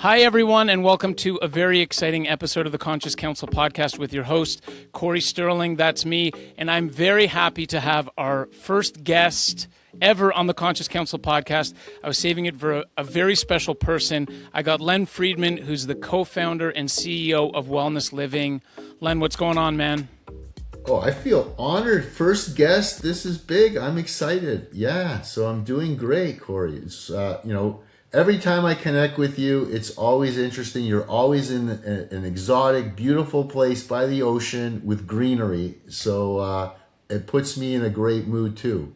Hi, everyone, and welcome to a very exciting episode of the Conscious Counsel Podcast with your host, Cory Sterling. That's me, and I'm very happy to have our first guest ever on the Conscious Counsel Podcast. I was saving it for a very special person. I got Len Fridman, who's the co-founder and CEO of WellnessLiving. Len, what's going on, man? Oh, I feel honored. First guest. This is big. I'm excited. Yeah, so I'm doing great, Cory. It's, every time I connect with you, it's always interesting. You're always in an exotic, beautiful place by the ocean with greenery. So it puts me in a great mood too.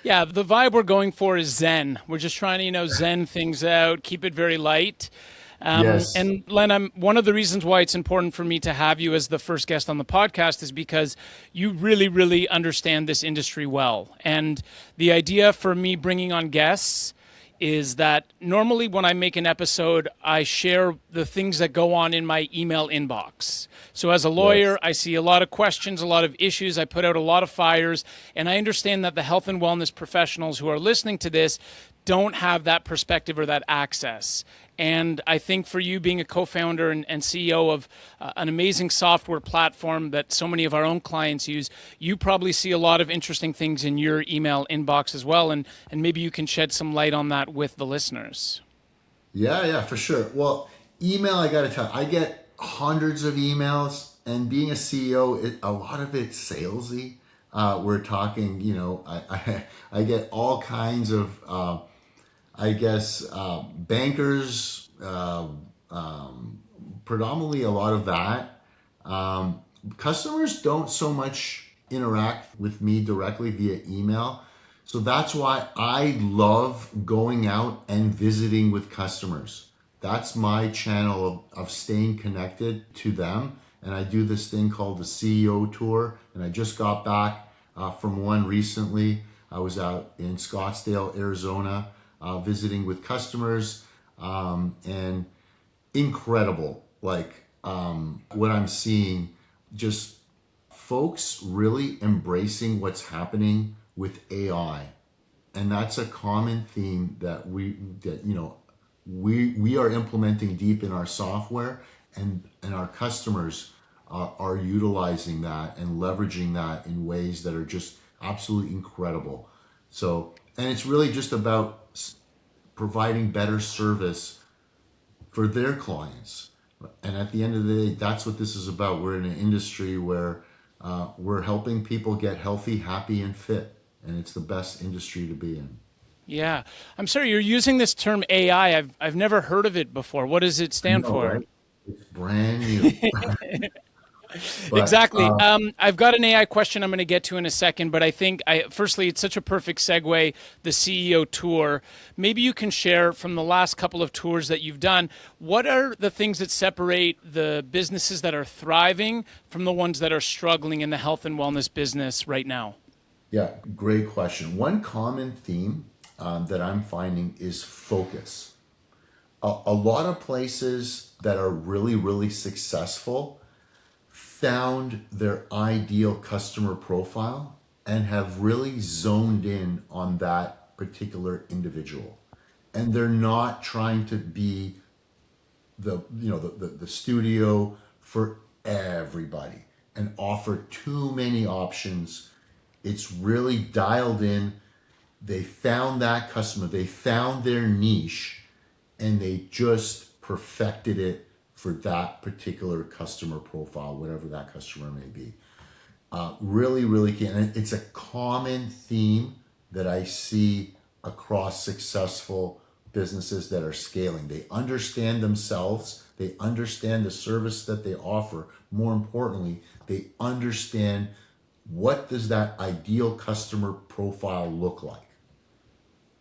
Yeah, the vibe we're going for is Zen. We're just trying to, zen things out, keep it very light. Yes. And Len, one of the reasons why it's important for me to have you as the first guest on the podcast is because you really, really understand this industry well. And the idea for me bringing on guests is that normally when I make an episode, I share the things that go on in my email inbox. So as a lawyer, Yes. I see a lot of questions, a lot of issues. I put out a lot of fires, and I understand that the health and wellness professionals who are listening to this don't have that perspective or that access. And I think for you being a co-founder and CEO of an amazing software platform that so many of our own clients use, you probably see a lot of interesting things in your email inbox as well. And maybe you can shed some light on that with the listeners. Yeah, for sure. Well, email, I got to tell you, I get hundreds of emails, and being a CEO, a lot of it's salesy. We're talking, I get all kinds of, bankers, predominantly a lot of that. Customers don't so much interact with me directly via email. So that's why I love going out and visiting with customers. That's my channel of staying connected to them. And I do this thing called the CEO tour. And I just got back from one recently. I was out in Scottsdale, Arizona, visiting with customers, and incredible. What I'm seeing, just folks really embracing what's happening with AI. And that's a common theme that we are implementing deep in our software, and our customers are utilizing that and leveraging that in ways that are just absolutely incredible. So, and it's really just about providing better service for their clients. And at the end of the day, that's what this is about. We're in an industry where we're helping people get healthy, happy, and fit. And it's the best industry to be in. Yeah. I'm sorry, you're using this term AI. I've never heard of it before. What does it stand for? Right? It's brand new. But, Exactly. I've got an AI question I'm going to get to in a second, but I think, firstly, it's such a perfect segue, the CEO tour. Maybe you can share from the last couple of tours that you've done, what are the things that separate the businesses that are thriving from the ones that are struggling in the health and wellness business right now? Yeah, great question. One common theme that I'm finding is focus. A lot of places that are really, really successful found their ideal customer profile and have really zoned in on that particular individual. And they're not trying to be the studio for everybody and offer too many options. It's really dialed in. They found that customer, they found their niche, and they just perfected it for that particular customer profile, whatever that customer may be. Really, really key. And it's a common theme that I see across successful businesses that are scaling. They understand themselves. They understand the service that they offer. More importantly, they understand what does that ideal customer profile look like.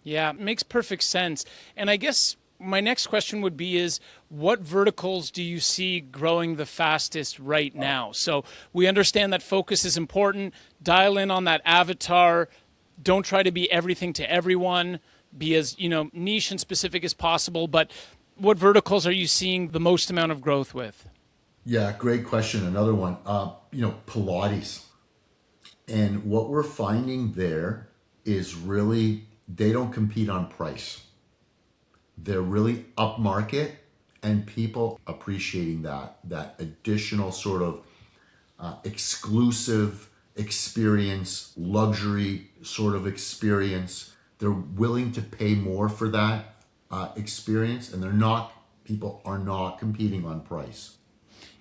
Yeah, it makes perfect sense. And I guess my next question would be is what verticals do you see growing the fastest right now? So we understand that focus is important. Dial in on that avatar. Don't try to be everything to everyone. Be as, niche and specific as possible. But what verticals are you seeing the most amount of growth with? Yeah, great question. Another one, Pilates. And what we're finding there is really, they don't compete on price. They're really upmarket, and people appreciating that additional sort of exclusive experience, luxury sort of experience. They're willing to pay more for that experience, and people are not competing on price.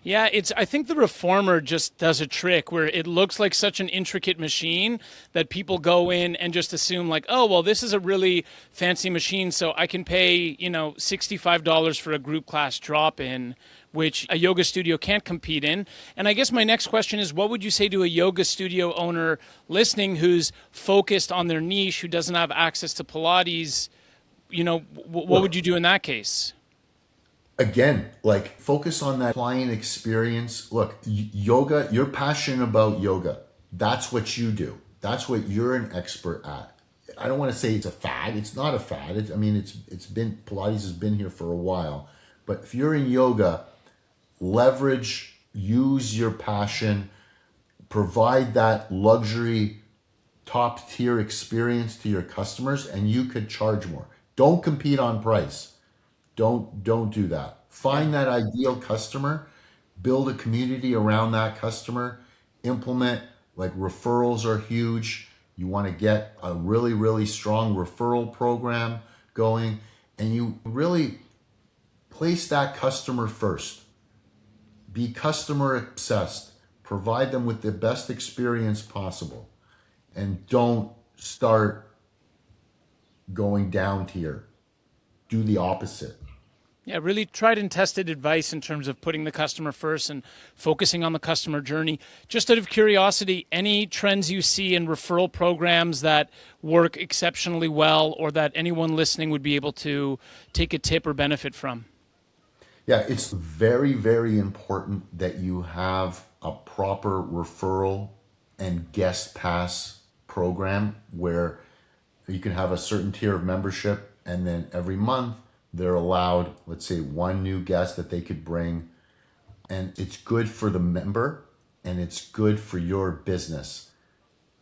Yeah, I think the reformer just does a trick where it looks like such an intricate machine that people go in and just assume like, oh, well, this is a really fancy machine, so I can pay, $65 for a group class drop-in, which a yoga studio can't compete in. And I guess my next question is, what would you say to a yoga studio owner listening who's focused on their niche, who doesn't have access to Pilates? What would you do in that case? Again, like focus on that client experience. Look, yoga, you're passionate about yoga. That's what you do. That's what you're an expert at. I don't want to say it's a fad. It's not a fad. Pilates has been here for a while. But if you're in yoga, use your passion, provide that luxury top tier experience to your customers, and you could charge more. Don't compete on price. Don't do that. Find that ideal customer, build a community around that customer, implement, like referrals are huge. You want to get a really, really strong referral program going, and you really place that customer first. Be customer obsessed. Provide them with the best experience possible, and don't start going down tier. Do the opposite. Yeah, really tried and tested advice in terms of putting the customer first and focusing on the customer journey. Just out of curiosity, any trends you see in referral programs that work exceptionally well or that anyone listening would be able to take a tip or benefit from? Yeah, it's very, very important that you have a proper referral and guest pass program where you can have a certain tier of membership, and then every month they're allowed, let's say, one new guest that they could bring. And it's good for the member and it's good for your business.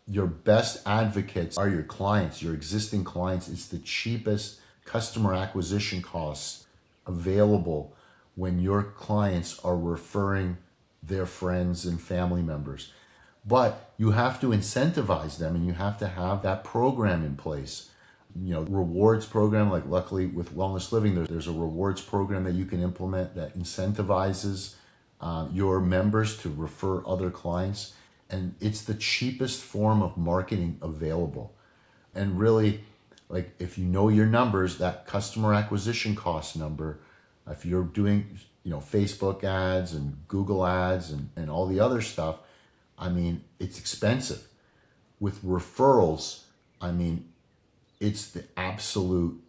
Your best advocates are your clients, your existing clients. It's the cheapest customer acquisition costs available when your clients are referring their friends and family members. But you have to incentivize them, and you have to have that program in place. Rewards program, like luckily with Wellness Living, there's a rewards program that you can implement that incentivizes your members to refer other clients. And it's the cheapest form of marketing available. And really, like if you know your numbers, that customer acquisition cost number, if you're doing, Facebook ads and Google ads and all the other stuff, it's expensive. With referrals, it's the absolute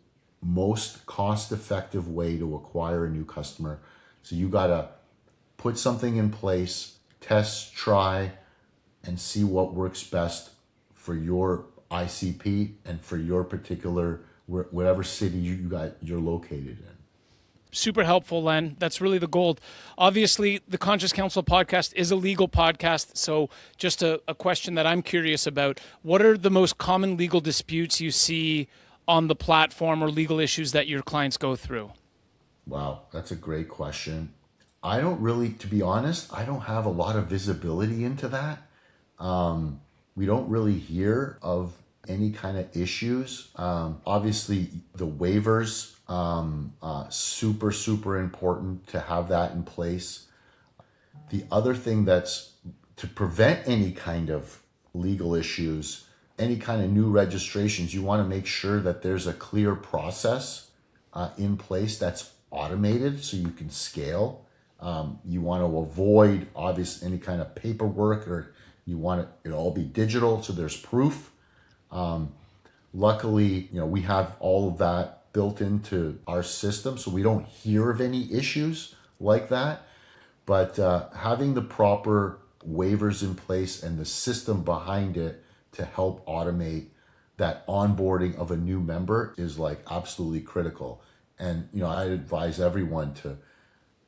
most cost-effective way to acquire a new customer. So you got to put something in place, test, try, and see what works best for your ICP and for your particular, whatever city you're located in. Super helpful, Len. That's really the gold. Obviously, the Conscious Counsel podcast is a legal podcast. So just a question that I'm curious about. What are the most common legal disputes you see on the platform or legal issues that your clients go through? Wow, that's a great question. To be honest, I don't have a lot of visibility into that. We don't really hear of any kind of issues. Obviously, the waivers, super, super important to have that in place. The other thing that's to prevent any kind of legal issues, any kind of new registrations, you want to make sure that there's a clear process in place that's automated so you can scale. You want to avoid any kind of paperwork, or you want it all be digital so there's proof. Luckily, we have all of that built into our system, so we don't hear of any issues like that. But having the proper waivers in place and the system behind it to help automate that onboarding of a new member is like absolutely critical. And I advise everyone to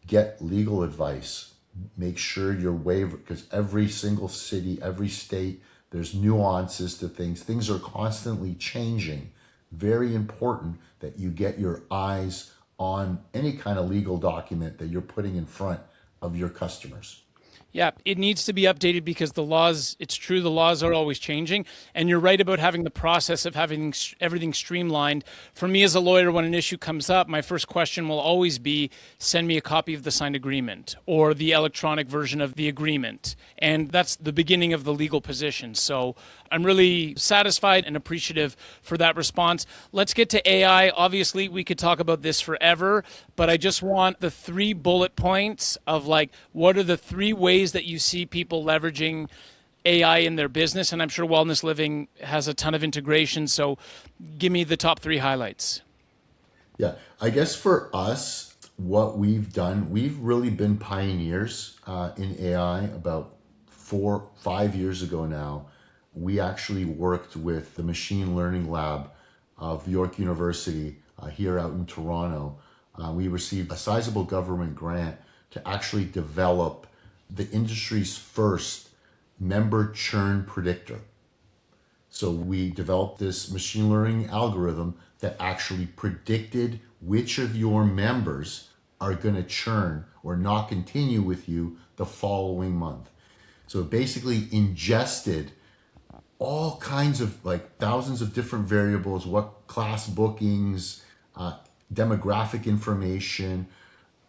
get legal advice. Make sure your waiver, because every single city, every state, there's nuances to things. Things are constantly changing. Very important that you get your eyes on any kind of legal document that you're putting in front of your customers. Yeah, it needs to be updated because it's true, the laws are always changing. And you're right about having the process of having everything streamlined. For me as a lawyer, when an issue comes up, my first question will always be, send me a copy of the signed agreement or the electronic version of the agreement. And that's the beginning of the legal position. So I'm really satisfied and appreciative for that response. Let's get to AI. Obviously, we could talk about this forever, but I just want the 3 bullet points of what are the 3 ways that you see people leveraging AI in their business. And I'm sure Wellness Living has a ton of integration. So give me the top 3 highlights. Yeah, I guess for us, what we've done, we've really been pioneers in AI. About 4-5 years ago now, we actually worked with the machine learning lab of York University here out in Toronto. We received a sizable government grant to actually develop the industry's first member churn predictor. So we developed this machine learning algorithm that actually predicted which of your members are going to churn or not continue with you the following month. So it basically ingested all kinds of thousands of different variables, what class bookings, demographic information,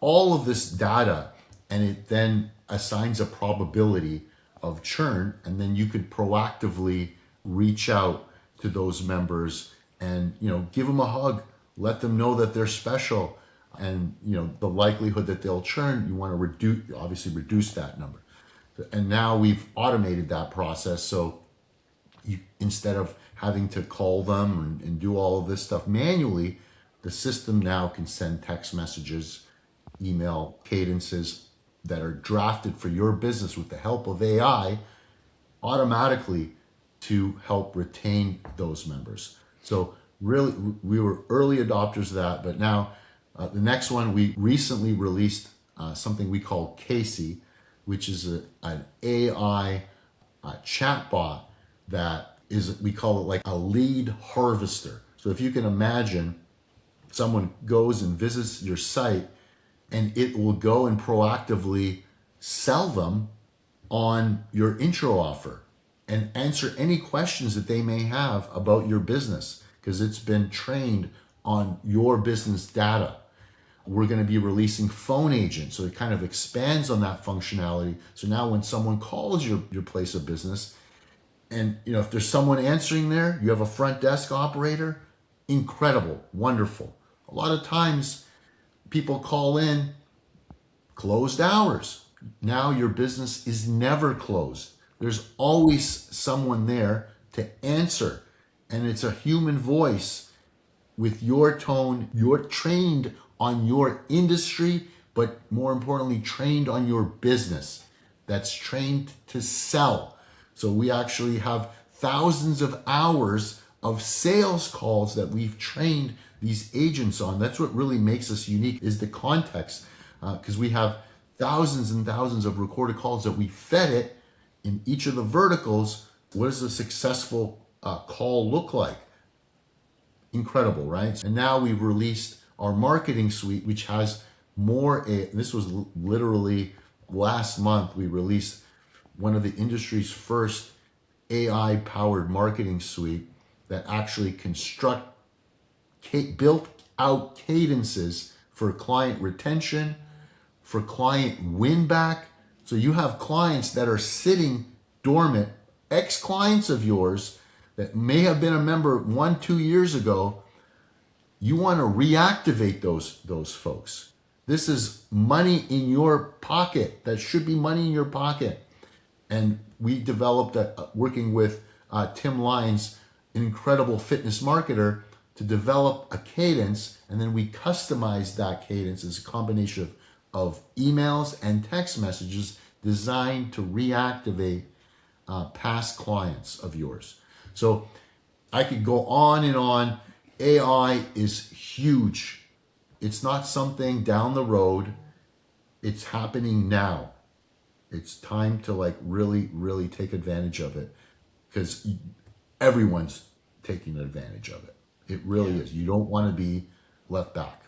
all of this data, and it then assigns a probability of churn, and then you could proactively reach out to those members and give them a hug, let them know that they're special, and the likelihood that they'll churn, you want to reduce that number. And now we've automated that process, so instead of having to call them and do all of this stuff manually, the system now can send text messages, email cadences that are drafted for your business with the help of AI automatically to help retain those members. So really, we were early adopters of that, but now the next one, we recently released something we call Casey, which is an AI chatbot that is, we call it like a lead harvester. So if you can imagine, someone goes and visits your site and it will go and proactively sell them on your intro offer and answer any questions that they may have about your business because it's been trained on your business data. We're going to be releasing phone agent, so it kind of expands on that functionality. So now when someone calls your place of business, and if there's someone answering there, you have a front desk operator, incredible, wonderful. A lot of times people call in closed hours. Now your business is never closed. There's always someone there to answer, and it's a human voice with your tone. You're trained on your industry, but more importantly, trained on your business. That's trained to sell. So we actually have thousands of hours of sales calls that we've trained these agents on. That's what really makes us unique, is the context, because we have thousands and thousands of recorded calls that we fed it in each of the verticals. What does a successful call look like? Incredible, right? And now we've released our marketing suite, which has more. This was literally last month. We released one of the industry's first AI-powered marketing suite that actually built out cadences for client retention, for client win back. So you have clients that are sitting dormant, ex-clients of yours that may have been a member 1-2 years ago. You want to reactivate those folks. This is money in your pocket. That should be money in your pocket. And we developed, working with Tim Lyons, an incredible fitness marketer, to develop a cadence, and then we customized that cadence as a combination of emails and text messages designed to reactivate past clients of yours. So I could go on and on. AI is huge. It's not something down the road. It's happening now. It's time to really, really take advantage of it, because everyone's taking advantage of it. It really is. You don't want to be left back.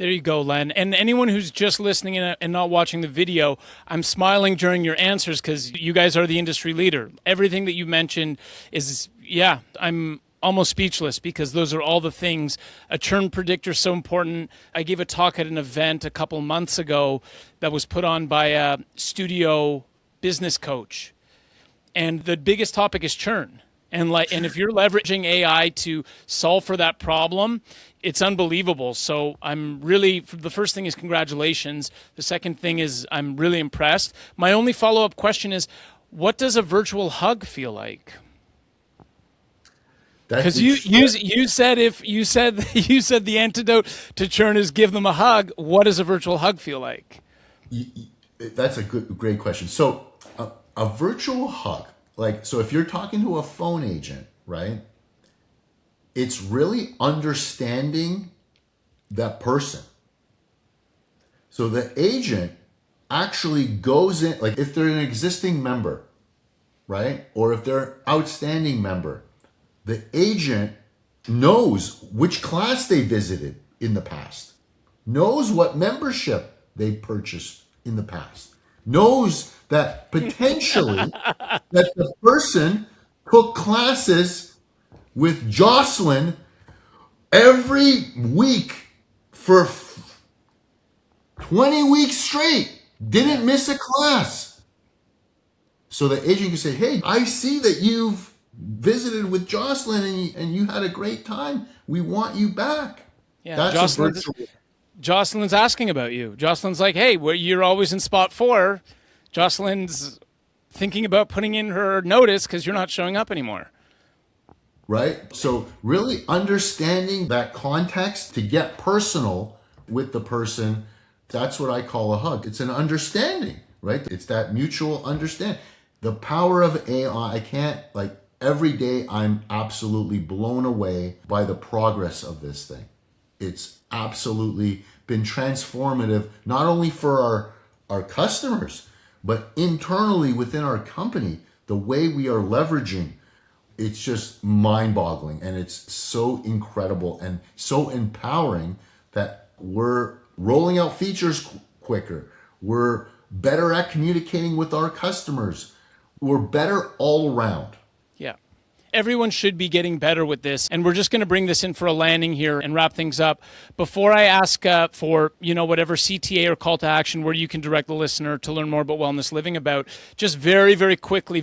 There you go, Len. And anyone who's just listening and not watching the video, I'm smiling during your answers because you guys are the industry leader. Everything that you mentioned is, yeah, I'm almost speechless because those are all the things. A churn predictor is so important. I gave a talk at an event a couple months ago that was put on by a studio business coach. And the biggest topic is churn. And if you're leveraging AI to solve for that problem, it's unbelievable. So the first thing is congratulations. The second thing is I'm really impressed. My only follow-up question is, what does a virtual hug feel like? Because you said the antidote to churn is give them a hug. What does a virtual hug feel like? That's a great question. So a virtual hug, so if you're talking to a phone agent, right? It's really understanding that person. So the agent actually goes in, like if they're an existing member, right? Or if they're outstanding member, the agent knows which class they visited in the past, knows what membership they purchased in the past, knows that potentially that the person took classes with Jocelyn every week for 20 weeks straight, didn't miss a class. So the agent can say, hey, I see that you've visited with Jocelyn and you had a great time. We want you back. Yeah, That's Jocelyn's asking about you. Jocelyn's like, hey, you're always in spot 4. Jocelyn's thinking about putting in her notice because you're not showing up anymore. Right? So really understanding that context to get personal with the person, that's what I call a hug. It's an understanding, right? It's that mutual understanding. The power of AI, every day I'm absolutely blown away by the progress of this thing. It's absolutely been transformative, not only for our customers, but internally within our company, the way we are leveraging. It's just mind-boggling, and it's so incredible and so empowering that we're rolling out features quicker. We're better at communicating with our customers. We're better all around. Yeah. Everyone should be getting better with this, and we're just going to bring this in for a landing here and wrap things up. Before I ask for whatever CTA or call to action where you can direct the listener to learn more about Wellness Living about, just very, very quickly,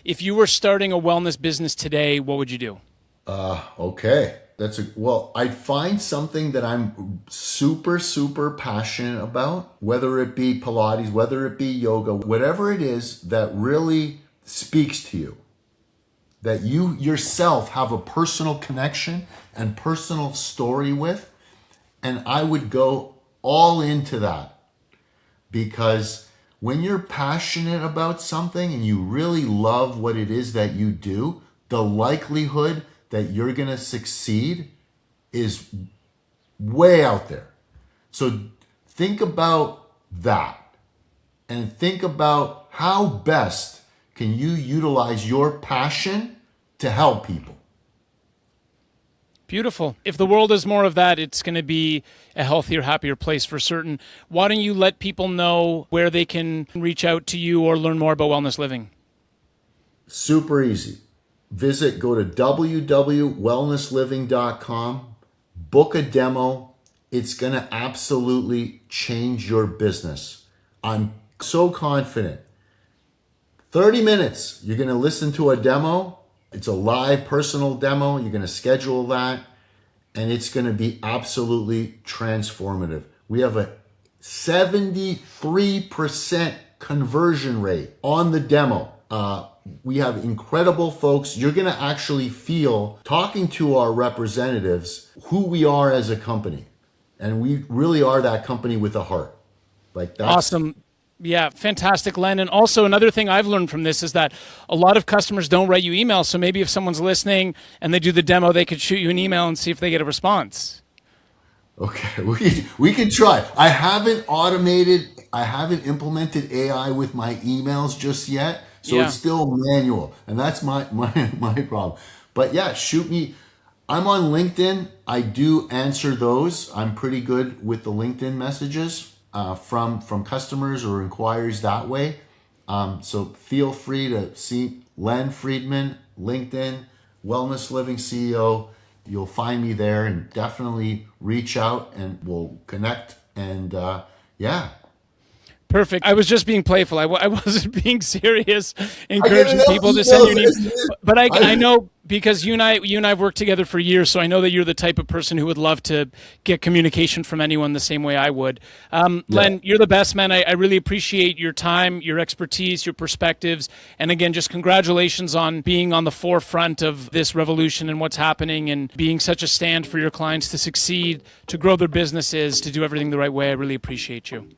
if you were starting a wellness business today, what would you do? Okay. I'd find something that I'm super, super passionate about, whether it be Pilates, whether it be yoga, whatever it is that really speaks to you, that you yourself have a personal connection and personal story with. And I would go all into that, because when you're passionate about something and you really love what it is that you do, the likelihood that you're going to succeed is way out there. So think about that and think about how best can you utilize your passion to help people. Beautiful. If the world is more of that, it's going to be a healthier, happier place for certain. Why don't you let people know where they can reach out to you or learn more about Wellness Living? Super easy. Go to www.wellnessliving.com, book a demo. It's going to absolutely change your business. I'm so confident. 30 minutes, you're going to listen to a demo. It's a live personal demo. You're going to schedule that, and it's going to be absolutely transformative. We have a 73% conversion rate on the demo. We have incredible folks. You're going to actually feel, talking to our representatives, who we are as a company. And we really are that company with a heart. That's awesome. Yeah, fantastic, Len. And also another thing I've learned from this is that a lot of customers don't write you emails. So maybe if someone's listening and they do the demo, they could shoot you an email and see if they get a response. Okay, we can try. I haven't implemented AI with my emails just yet. So It's still manual, and that's my problem. But yeah, shoot me. I'm on LinkedIn. I do answer those. I'm pretty good with the LinkedIn messages from customers or inquiries that way. So feel free to see Len Fridman, LinkedIn, Wellness Living CEO. You'll find me there, and definitely reach out and we'll connect. And yeah. Perfect. I was just being playful. I wasn't being serious, encouraging people to send you an email. But I know, because you and I've worked together for years, so I know that you're the type of person who would love to get communication from anyone the same way I would. Len, you're the best, man. I really appreciate your time, your expertise, your perspectives. And again, just congratulations on being on the forefront of this revolution and what's happening, and being such a stand for your clients to succeed, to grow their businesses, to do everything the right way. I really appreciate you.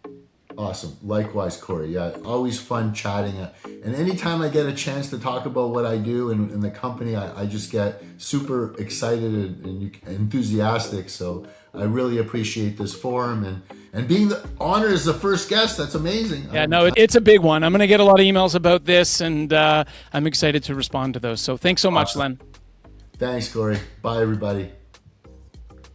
Awesome. Likewise, Cory. Yeah, always fun chatting. And anytime I get a chance to talk about what I do and the company, I just get super excited and enthusiastic. So I really appreciate this forum and being honored as the first guest. That's amazing. Yeah, no, it's a big one. I'm going to get a lot of emails about this, and I'm excited to respond to those. So thanks so much, Len. Thanks, Cory. Bye, everybody.